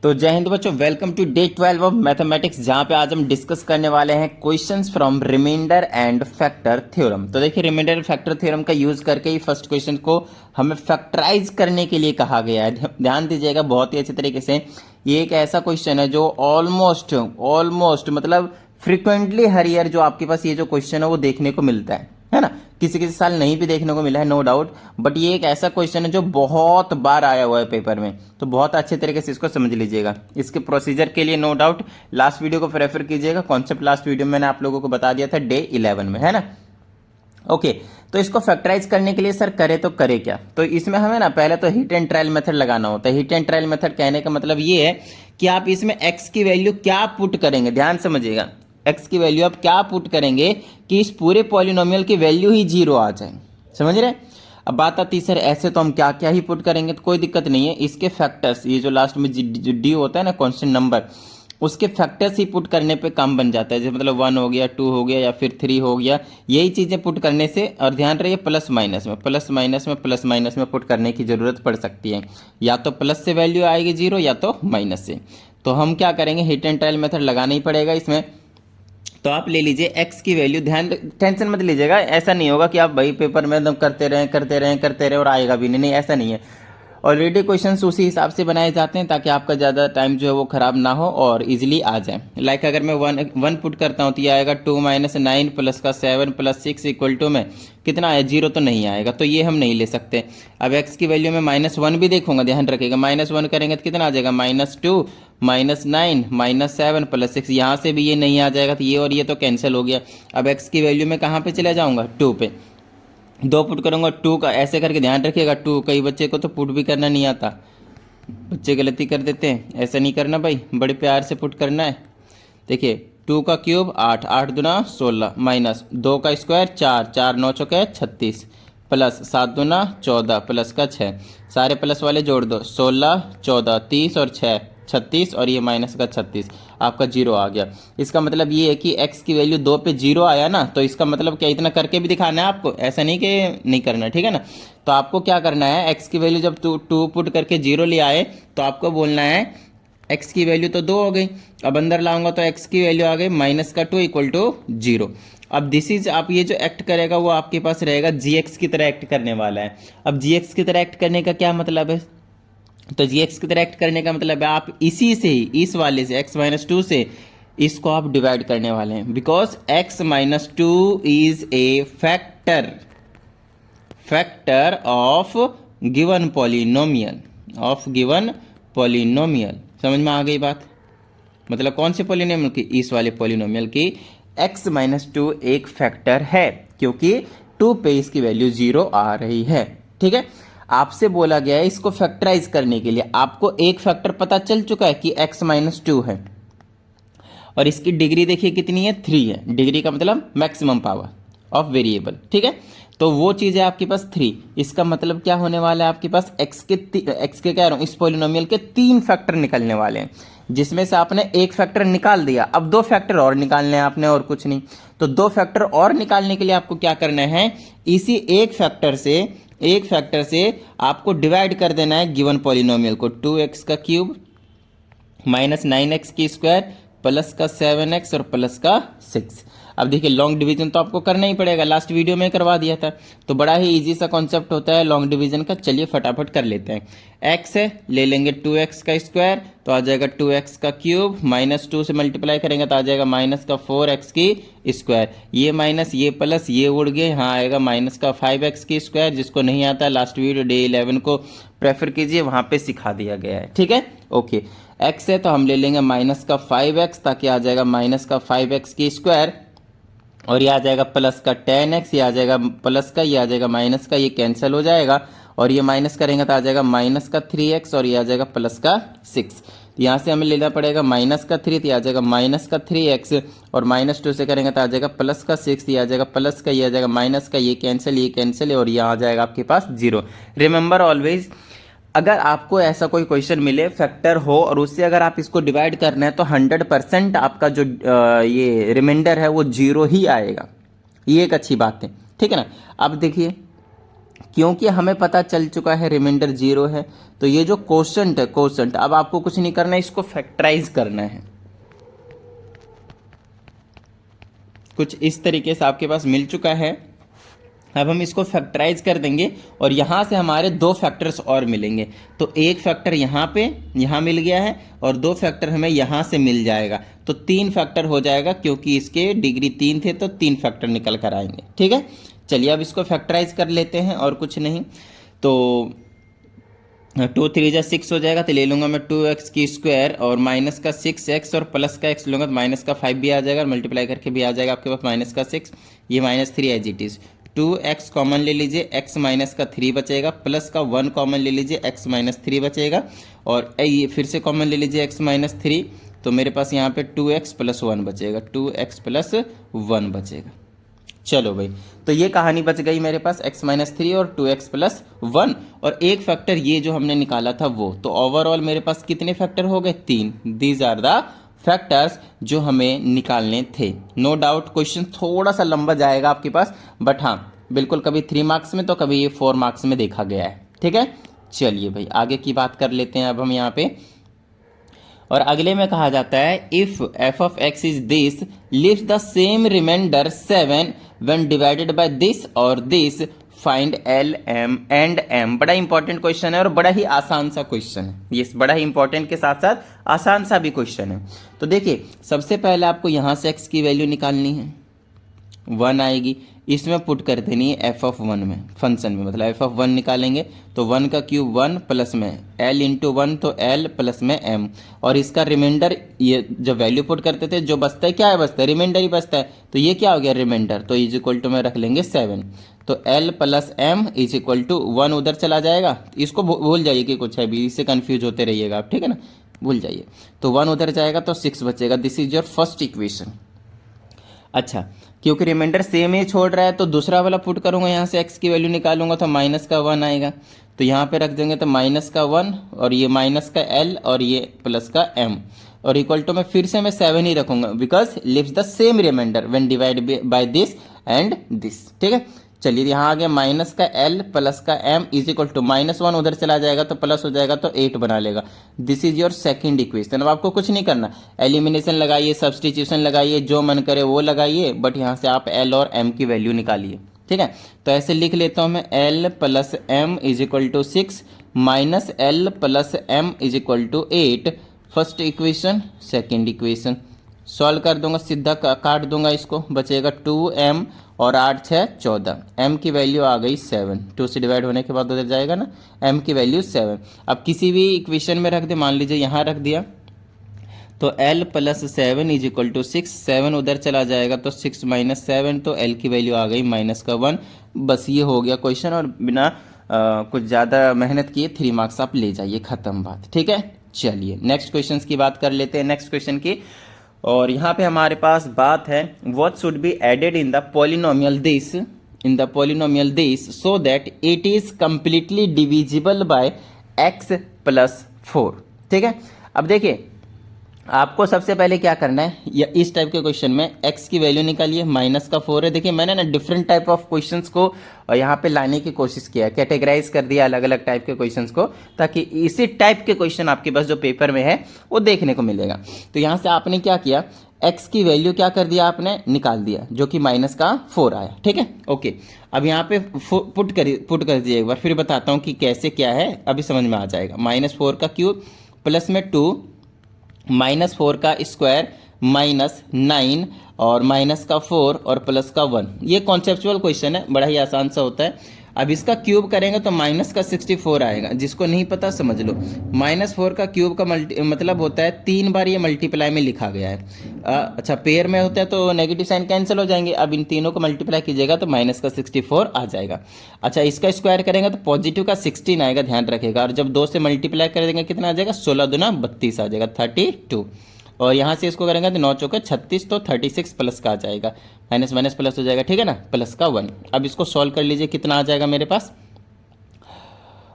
तो जय हिंद बच्चों, welcome to day 12 of mathematics, जहाँ पे आज हम डिस्कस करने वाले हैं questions from remainder and factor theorem. तो देखिए, रिमाइंडर एंड फैक्टर थ्योरम का यूज करके ही फर्स्ट क्वेश्चन को हमें फैक्टराइज करने के लिए कहा गया है। ध्यान दीजिएगा बहुत ही अच्छे तरीके से। ये एक ऐसा क्वेश्चन है जो ऑलमोस्ट मतलब फ्रिक्वेंटली हर ईयर जो आपके पास ये जो क्वेश्चन है वो देखने को मिलता है ना। किसी किसी साल नहीं भी देखने को मिला है, नो डाउट, बट ये एक ऐसा क्वेश्चन है जो बहुत बार आया हुआ है पेपर में। तो बहुत अच्छे तरीके से इसको समझ लीजिएगा। इसके प्रोसीजर के लिए नो डाउट लास्ट वीडियो को रेफर कीजिएगा। कॉन्सेप्ट लास्ट वीडियो में मैंने आप लोगों को बता दिया था डे 11 में, है ना। ओके, तो इसको फैक्टराइज करने के लिए सर करे तो करे क्या। तो इसमें हमें ना पहले तो हिट एंड ट्रायल मेथड लगाना होता है। हिट एंड ट्रायल मेथड कहने का मतलब ये है कि आप इसमें एक्स की वैल्यू क्या पुट करेंगे, ध्यान समझिएगा। एक्स की वैल्यू आप क्या पुट करेंगे कि इस पूरे पॉलिनोमियल की वैल्यू ही जीरो आ जाए, समझ रहे। अब बात आती है सर ऐसे तो हम क्या क्या ही पुट करेंगे, तो कोई दिक्कत नहीं है। इसके फैक्टर्स, ये जो लास्ट में जो डी होता है ना कांस्टेंट नंबर, उसके फैक्टर्स ही पुट करने पे काम बन जाता है। जैसे मतलब 1 हो गया, 2 हो गया या फिर 3 हो गया, यही चीज़ें पुट करने से। और ध्यान रहिए प्लस माइनस में पुट करने की ज़रूरत पड़ सकती है। या तो प्लस से वैल्यू आएगी जीरो या तो माइनस से। तो हम क्या करेंगे, हिट एंड ट्रायल मेथड लगाना ही पड़ेगा इसमें। तो आप ले लीजिए एक्स की वैल्यू, ध्यान टेंशन मत लीजिएगा। ऐसा नहीं होगा कि आप भाई पेपर में एकदम करते रहें और आएगा भी नहीं, ऐसा नहीं है। ऑलरेडी क्वेश्चंस उसी हिसाब से बनाए जाते हैं ताकि आपका ज़्यादा टाइम जो है वो खराब ना हो और इजीली आ जाए। लाइक अगर मैं वन पुट करता हूँ तो ये आएगा 2 - 9 प्लस का 7 प्लस 6 इक्वल टू में कितना आया, जीरो तो नहीं आएगा, तो ये हम नहीं ले सकते। अब एक्स की वैल्यू में -1 भी देखूंगा, ध्यान रखिएगा। -1 करेंगे तो कितना आ जाएगा, -2 -9 -7 प्लस 6, यहाँ से भी ये नहीं आ जाएगा, तो ये और ये तो कैंसिल हो गया। अब एक्स की वैल्यू में कहाँ पे चला जाऊँगा, 2 पे। 2 पुट करूंगा 2 का, ऐसे करके ध्यान रखिएगा। 2 कई बच्चे को तो पुट भी करना नहीं आता, बच्चे गलती कर देते हैं। ऐसा नहीं करना भाई, बड़े प्यार से पुट करना है। देखिए 2 का क्यूब 8, 8 दूना 16, माइनस 2 का स्क्वायर 4, 4 9 चौके 36, प्लस 7 दूना 14 प्लस का 6, सारे प्लस वाले जोड़ दो, 16 14 30 और 6 36 और ये माइनस का 36, आपका जीरो आ गया। इसका मतलब ये है कि x की वैल्यू 2 पे जीरो आया ना, तो इसका मतलब क्या, इतना करके भी दिखाना है आपको, ऐसा नहीं कि नहीं करना, ठीक है ना। तो आपको क्या करना है, x की वैल्यू जब 2 पुट करके जीरो ले आए तो आपको बोलना है x की वैल्यू तो 2 हो गई, अब अंदर लाऊंगा तो x की वैल्यू आ गई -2 इक्वल टू 0। अब दिस इज, आप ये जो एक्ट करेगा वो आपके पास रहेगा gx की तरह एक्ट करने वाला है। अब gx की तरह एक्ट करने का क्या मतलब है, तो gx की तरह एक्ट करने का मतलब है आप इसी से ही, इस वाले से x - 2 से इसको आप डिवाइड करने वाले हैं, because x - 2 is a factor of given polynomial. समझ में आ गई बात, मतलब कौन से पॉलिनोमियल की, इस वाले पॉलिनोमियल की x - 2 एक फैक्टर है, क्योंकि 2 पे इसकी वैल्यू 0 आ रही है, ठीक है। आपसे बोला गया है इसको फैक्टराइज करने के लिए। आपको एक फैक्टर पता चल चुका है कि x - 2 है, और इसकी डिग्री देखिए कितनी है, 3 है। डिग्री का मतलब मैक्सिमम पावर ऑफ वेरिएबल, ठीक है। तो वो चीज़ है आपके पास 3। इसका मतलब क्या होने वाला है, आपके पास x के कह रहा हूँ, इस पॉलिनोमियल के 3 फैक्टर निकलने वाले हैं, जिसमें से आपने एक फैक्टर निकाल दिया। अब 2 फैक्टर और निकालने हैं आपने, और कुछ नहीं। तो 2 फैक्टर और निकालने के लिए आपको क्या करना है, इसी एक फैक्टर से आपको डिवाइड कर देना है गिवन पॉलिनोमियल को। 2x का क्यूब -9x की स्क्वायर प्लस का 7x और प्लस का 6। अब देखिए लॉन्ग डिवीजन तो आपको करना ही पड़ेगा, लास्ट वीडियो में करवा दिया था। तो बड़ा ही इजी सा कॉन्सेप्ट होता है लॉन्ग डिवीजन का। चलिए फटाफट कर लेते हैं। x है, ले लेंगे 2x का स्क्वायर, तो आ जाएगा 2x का क्यूब, -2 से मल्टीप्लाई करेंगे तो आ जाएगा -4x की स्क्वायर। ये माइनस ये प्लस ये उड़ गए, यहाँ आएगा -5x की स्क्वायर। जिसको नहीं आता लास्ट वीडियो डे 11 को प्रेफर कीजिए, वहाँ पे सिखा दिया गया है, ठीक है। ओके, x है तो हम ले लेंगे -5x, ताकि आ जाएगा -5x की स्क्वायर, और ये आ जाएगा प्लस का 10x, ये आ जाएगा प्लस का, ये आ जाएगा माइनस का, ये कैंसिल हो जाएगा, और ये माइनस करेंगे तो आ जाएगा -3x, और ये आ जाएगा प्लस का 6। तो यहाँ से हमें लेना पड़ेगा -3, तो ये आ जाएगा -3x, और -2 से करेंगे तो आ जाएगा प्लस का 6, ये आ जाएगा प्लस का, ये आ जाएगा माइनस का, ये कैंसिल, और ये आ जाएगा आपके पास 0। रिमेंबर ऑलवेज, अगर आपको ऐसा कोई क्वेश्चन मिले फैक्टर हो और उससे अगर आप इसको डिवाइड करना है तो 100% आपका जो ये रिमाइंडर है वो 0 ही आएगा। ये एक अच्छी बात है, ठीक है ना। अब देखिए क्योंकि हमें पता चल चुका है रिमाइंडर 0 है, तो ये जो कोशेंट है, कोशेंट, अब आपको कुछ नहीं करना है, इसको फैक्टराइज करना है। कुछ इस तरीके से आपके पास मिल चुका है। अब हम इसको फैक्टराइज कर देंगे और यहाँ से हमारे 2 फैक्टर्स और मिलेंगे। तो एक फैक्टर यहाँ पे यहाँ मिल गया है और 2 फैक्टर हमें यहाँ से मिल जाएगा, तो 3 फैक्टर हो जाएगा, क्योंकि इसके डिग्री 3 थे तो 3 फैक्टर निकल कर आएंगे। ठीक है, चलिए अब इसको फैक्टराइज कर लेते हैं और कुछ नहीं। तो 2 3 जा 6 हो जाएगा, तो ले लूँगा मैं 2x की स्क्वायर और माइनस का 6x और प्लस का x लूँगा तो माइनस का 5 भी आ जाएगा और मल्टीप्लाई करके भी आ जाएगा आपके पास माइनस का 6, ये -3 as it is. 2x common ले लीजिए, x माइनस का 3 बचेगा, प्लस का 1 कॉमन ले लीजिए, x माइनस 3 बचेगा, और ये फिर से कॉमन ले लीजिए x माइनस 3, तो मेरे पास यहाँ पे 2x प्लस 1 बचेगा, 2x प्लस 1 बचेगा। चलो भाई, तो ये कहानी बच गई मेरे पास x माइनस 3 और 2x प्लस 1 और एक फैक्टर ये जो हमने निकाला था वो। तो ओवरऑल मेरे पास कितने फैक्टर हो गए? 3। दीज आर द फैक्टर्स जो हमें निकालने थे। नो डाउट क्वेश्चन थोड़ा सा लंबा जाएगा आपके पास, बट हाँ बिल्कुल, कभी 3 मार्क्स में तो कभी ये 4 मार्क्स में देखा गया है। ठीक है, चलिए भाई आगे की बात कर लेते हैं अब हम यहाँ पे। और अगले में कहा जाता है if f of x is this leaves the same remainder 7 when divided by this और this, find L M and M. बड़ा इंपॉर्टेंट क्वेश्चन है और बड़ा ही आसान सा क्वेश्चन है ये, बड़ा ही इंपॉर्टेंट के साथ साथ आसान सा भी क्वेश्चन है। तो देखिए सबसे पहले आपको यहाँ से x की वैल्यू निकालनी है, 1 आएगी, इसमें पुट कर देनी है f ऑफ 1 में, फंक्शन में, मतलब f ऑफ 1 निकालेंगे तो 1 का क्यूब 1 प्लस में l इंटू 1 तो l प्लस में m, और इसका रिमाइंडर ये जब वैल्यू पुट करते थे जो बचता है क्या है, बचता है रिमाइंडर ही बचता है, तो ये क्या हो गया रिमाइंडर, तो इज इक्वल टू में रख लेंगे 7, तो l plus m is equal to 1 उधर चला जाएगा, इसको भूल जाइए कि कुछ है भी, इससे कन्फ्यूज होते रहिएगा आप, ठीक है ना, भूल जाइए, तो 1 उधर जाएगा तो 6 बचेगा। This is your first equation. अच्छा, क्योंकि रिमाइंडर सेम ही छोड़ रहा है तो दूसरा वाला पुट करूंगा, यहाँ से x की वैल्यू निकालूंगा तो माइनस का 1 आएगा, तो यहाँ पे रख देंगे तो माइनस का 1 और ये माइनस का l और ये प्लस का m, और इक्वल टू में फिर से मैं 7 ही रखूंगा because lives the same remainder when divide by this and this. ठीक है, चलिए यहाँ आ गया माइनस का l प्लस का m इज इक्वल टू -1 उधर चला जाएगा तो प्लस हो जाएगा तो 8 बना लेगा। This is your second equation. अब आपको कुछ नहीं करना, एलिमिनेशन लगाइए, सब्सटीट्यूशन लगाइए, जो मन करे वो लगाइए, बट यहाँ से आप l और m की वैल्यू निकालिए। ठीक है, तो ऐसे लिख लेता हूँ मैं l plus m is equal to 6 minus l plus m is equal to 8, first equation. Second equation solve कर दूंगा, सीधा काट दूंगा इसको, बचेगा 2m और 8 6 14, m की वैल्यू आ गई 7, 2 से डिवाइड होने के बाद उधर जाएगा ना, m की वैल्यू 7। अब किसी भी इक्वेशन में रख दे, मान लीजिए यहाँ रख दिया तो l plus 7 is equal to 6, 7 उधर चला जाएगा तो 6 माइनस 7, तो l की वैल्यू आ गई माइनस का 1। बस ये हो गया क्वेश्चन और बिना कुछ ज़्यादा मेहनत किए 3 मार्क्स आप ले जाइए, ख़त्म बात। ठीक है, चलिए नेक्स्ट क्वेश्चन की बात कर लेते हैं, नेक्स्ट क्वेश्चन की। और यहाँ पे हमारे पास बात है what should be added in the polynomial this so that it is completely divisible by x plus 4। ठीक है, अब देखिए आपको सबसे पहले क्या करना है, या इस टाइप के क्वेश्चन में x की वैल्यू निकालिए, माइनस का 4 है। देखिए मैंने ना डिफरेंट टाइप ऑफ क्वेश्चंस को यहाँ पे लाने की कोशिश किया, कैटेगराइज कर दिया अलग अलग टाइप के क्वेश्चंस को, ताकि इसी टाइप के क्वेश्चन आपके पास जो पेपर में है वो देखने को मिलेगा। तो यहाँ से आपने क्या किया, x की वैल्यू क्या कर दिया आपने, निकाल दिया, जो कि माइनस का 4 आया। ठीक है, ओके, अब यहाँ पे पुट कर दिए, एक बार फिर बताता हूँ कि कैसे क्या है, अभी समझ में आ जाएगा। -4 का क्यूब प्लस में 2 -4 का स्क्वायर -9 और माइनस का 4 और प्लस का 1। ये कॉन्सेप्चुअल क्वेश्चन है, बड़ा ही आसान सा होता है। अब इसका क्यूब करेंगे तो माइनस का 64 आएगा, जिसको नहीं पता समझ लो। -4 का क्यूब का मतलब होता है 3 बार ये मल्टीप्लाई में लिखा गया है। अच्छा पेयर में होता है तो नेगेटिव साइन कैंसिल हो जाएंगे, अब इन तीनों को मल्टीप्लाई कीजिएगा तो माइनस का 64 आ जाएगा। अच्छा इसका स्क्वायर करेंगे तो पॉजिटिव का 16 आएगा, ध्यान रखेगा, और जब 2 से मल्टीप्लाई कर देंगे कितना आ जाएगा, 16 दूना 32 आ जाएगा, 32। और यहाँ से इसको करेंगे तो 9 चौके 36, तो 36 प्लस का आ जाएगा, माइनस माइनस प्लस हो जाएगा। ठीक है ना, प्लस का 1। अब इसको सॉल्व कर लीजिए, कितना आ जाएगा मेरे पास,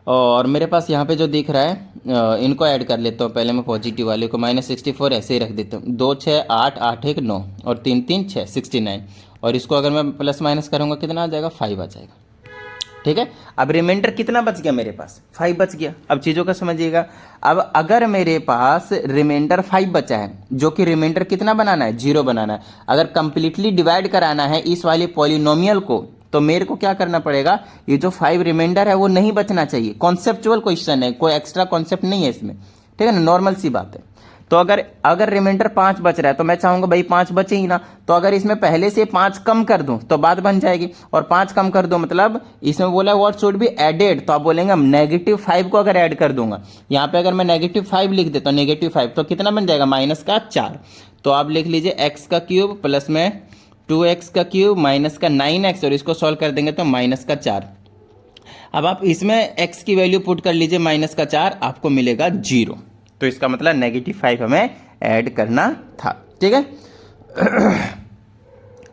और मेरे पास यहाँ पे जो दिख रहा है इनको ऐड कर लेता हूँ पहले मैं, पॉजिटिव वाले को -64 ऐसे ही रख देता हूँ, 2 6 8 8 1 9 और 3 3 6 69, और इसको अगर मैं प्लस माइनस करूँगा कितना आ जाएगा, 5 आ जाएगा। ठीक है। अब रिमाइंडर कितना बच गया मेरे पास, 5 बच गया। अब चीज़ों का समझिएगा। अब अगर मेरे पास रिमाइंडर 5 बचा है, जो कि रिमाइंडर कितना बनाना है, 0 बनाना है, अगर कंप्लीटली डिवाइड कराना है इस वाले पॉलिनोमियल को, तो मेरे को क्या करना पड़ेगा, ये जो 5 रिमाइंडर है वो नहीं बचना चाहिए। कॉन्सेप्चुअल क्वेश्चन है, कोई एक्स्ट्रा कॉन्सेप्ट नहीं है इसमें, ठीक है ना, नॉर्मल सी बात है। तो अगर रिमाइंडर 5 बच रहा है तो मैं चाहूंगा भाई 5 बचे ही ना, तो अगर इसमें पहले से 5 कम कर दूं तो बात बन जाएगी। और 5 कम कर दूं मतलब इसमें बोला व्हाट शुड बी एडेड, तो आप बोलेंगे हम -5 को अगर ऐड कर दूंगा, यहाँ पे अगर मैं -5 लिख देता हूँ, -5 तो कितना बन जाएगा, -4। तो आप लिख लीजिए x का क्यूब प्लस में 2x का क्यूब माइनस का 9x, और इसको सॉल्व कर देंगे तो -4। अब आप इसमें x की वैल्यू पुट कर लीजिए -4, आपको मिलेगा 0। तो इसका मतलब -5 हमें ऐड करना था, ठीक है।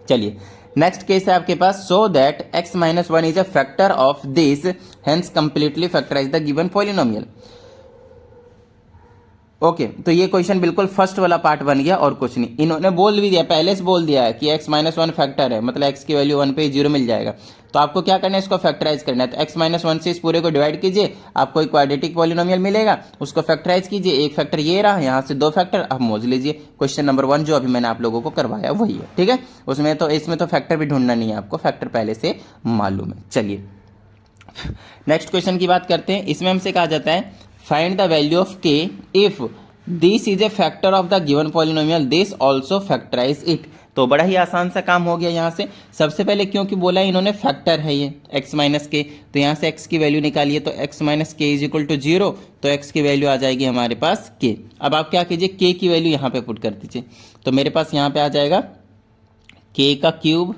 चलिए नेक्स्ट केस है आपके पास, so that x - 1 is a factor of this, hence completely factorise the given polynomial. Okay तो ये क्वेश्चन बिल्कुल फर्स्ट वाला पार्ट बन गया और कुछ नहीं। इन्होंने बोल भी दिया, पहले से बोल दिया है कि x - 1 फैक्टर है, मतलब x की वैल्यू 1 पे 0 मिल जाएगा। तो आपको क्या करना है, इसको फैक्टराइज करना है। तो x - 1 से इस पूरे को डिवाइड कीजिए, आपको एक क्वाड्रेटिक पॉलिनोमियल मिलेगा, उसको फैक्टराइज कीजिए। एक फैक्टर ये रहा, यहाँ से 2 फैक्टर, अब मोज लीजिए। क्वेश्चन नंबर 1 जो अभी मैंने आप लोगों को करवाया वही है, ठीक है। इसमें तो फैक्टर भी ढूंढना नहीं है आपको, फैक्टर पहले से मालूम है। चलिए नेक्स्ट क्वेश्चन की बात करते हैं। इसमें हमसे कहा जाता है find the value of k if this is a factor of the given polynomial, this also factorise it. तो बड़ा ही आसान सा काम हो गया यहाँ से। सबसे पहले क्योंकि बोला इन्होंने फैक्टर है ये x - k, तो यहाँ से x की वैल्यू निकालिए, तो x - k is equal to 0, तो x की वैल्यू आ जाएगी हमारे पास k। अब आप क्या कीजिए, k की वैल्यू यहाँ पे पुट कर दीजिए, तो मेरे पास यहाँ पे आ जाएगा k का क्यूब,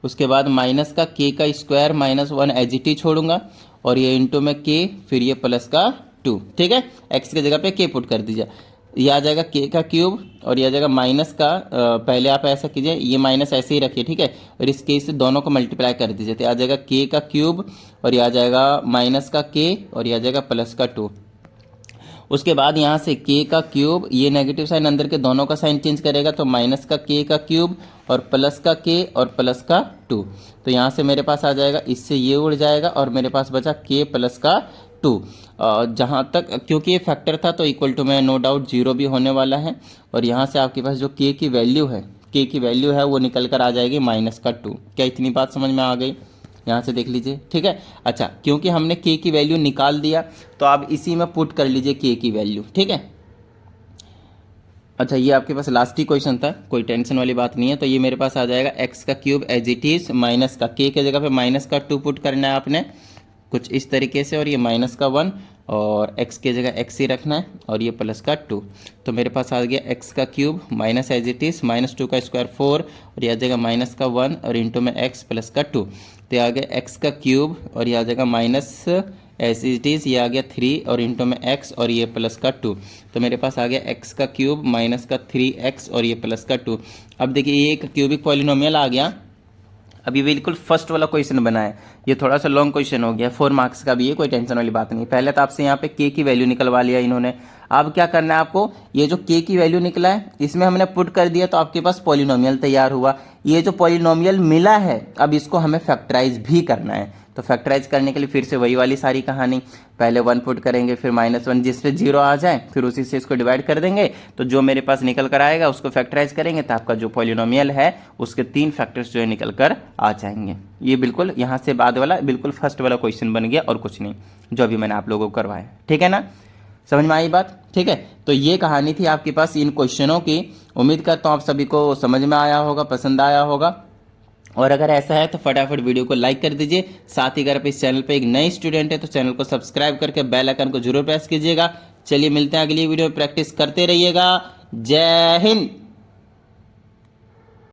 उसके बाद माइनस का k का स्क्वायर -1 एज इट इज छोड़ूंगा, और ये इंटू में k, फिर ये प्लस का 2, ठीक है। x की जगह पे k पुट कर दीजिए, ये आ जाएगा k का क्यूब, और ये आ जाएगा माइनस का, पहले आप ऐसा कीजिए, ये माइनस ऐसे ही रखिए, ठीक है, और इस k से दोनों को मल्टीप्लाई कर दीजिए, तो आ जाएगा k का क्यूब, और ये आ जाएगा माइनस का k, और ये आ जाएगा प्लस का 2। उसके बाद यहाँ से k का क्यूब, ये नेगेटिव साइन अंदर के दोनों का साइन चेंज करेगा, तो माइनस का k का क्यूब और प्लस का k और प्लस का 2। तो यहाँ से मेरे पास आ जाएगा, इससे ये उड़ जाएगा, और मेरे पास बचा k प्लस का 2। जहाँ तक, क्योंकि ये फैक्टर था तो इक्वल टू में नो डाउट 0 भी होने वाला है, और यहाँ से आपके पास जो k की वैल्यू है वो निकल कर आ जाएगी -2। क्या इतनी बात समझ में आ गई? यहाँ से देख लीजिए, ठीक है। अच्छा, क्योंकि हमने k की वैल्यू निकाल दिया तो आप इसी में पुट कर लीजिए k की वैल्यू, ठीक है। अच्छा, ये आपके पास लास्ट ही क्वेश्चन था, कोई टेंशन वाली बात नहीं है। तो ये मेरे पास आ जाएगा x का cube as it is, minus का k की जगह पे -2 पुट करना है आपने कुछ इस तरीके से, और ये -1, और x की जगह x ही रखना है, और ये प्लस का 2। तो मेरे पास आ गया x का cube minus as it is, -2 का स्क्वायर 4, और ये आ जाएगा -1 और इंटू में x प्लस का 2। तो ये आ गया x का क्यूब, और ये आ जाएगा माइनस एज इट इज, ये आ गया 3 और इंटू में x, और ये प्लस का 2। तो मेरे पास आ गया x का क्यूब माइनस का 3x और ये प्लस का 2। अब देखिए ये एक क्यूबिक पॉलिनोमियल आ गया। अभी बिल्कुल फर्स्ट वाला क्वेश्चन बना है, ये थोड़ा सा लॉन्ग क्वेश्चन हो गया, 4 मार्क्स का भी है, कोई टेंशन वाली बात नहीं। पहले तो आपसे यहाँ पे k की वैल्यू निकलवा लिया इन्होंने। अब क्या करना है आपको, ये जो k की वैल्यू निकला है इसमें हमने पुट कर दिया, तो आपके पास पॉलिनोमियल तैयार हुआ। ये जो पॉलिनोमियल मिला है अब इसको हमें फैक्टराइज भी करना है। तो फैक्टराइज करने के लिए फिर से वही वाली सारी कहानी, पहले 1 पुट करेंगे, फिर -1 जिस पे 0 आ जाए, फिर उसी से इसको डिवाइड कर देंगे, तो जो मेरे पास निकल कर आएगा उसको फैक्टराइज करेंगे, तो आपका जो पॉलिनोमियल है उसके 3 फैक्टर्स जो है निकल कर आ जाएंगे। ये बिल्कुल यहाँ से बाद वाला बिल्कुल फर्स्ट वाला क्वेश्चन बन गया और कुछ नहीं, जो अभी मैंने आप लोगों को करवाया, ठीक है ना, समझ में आई बात? ठीक है, तो ये कहानी थी आपके पास इन क्वेश्चनों की। उम्मीद करता हूँ आप सभी को समझ में आया होगा, पसंद आया होगा, और अगर ऐसा है तो फटाफट वीडियो को लाइक कर दीजिए। साथ ही अगर आप इस चैनल पे एक नए स्टूडेंट है तो चैनल को सब्सक्राइब करके बेल आइकन को जरूर प्रेस कीजिएगा। चलिए मिलते हैं अगली वीडियो में, प्रैक्टिस करते रहिएगा। जय हिंद।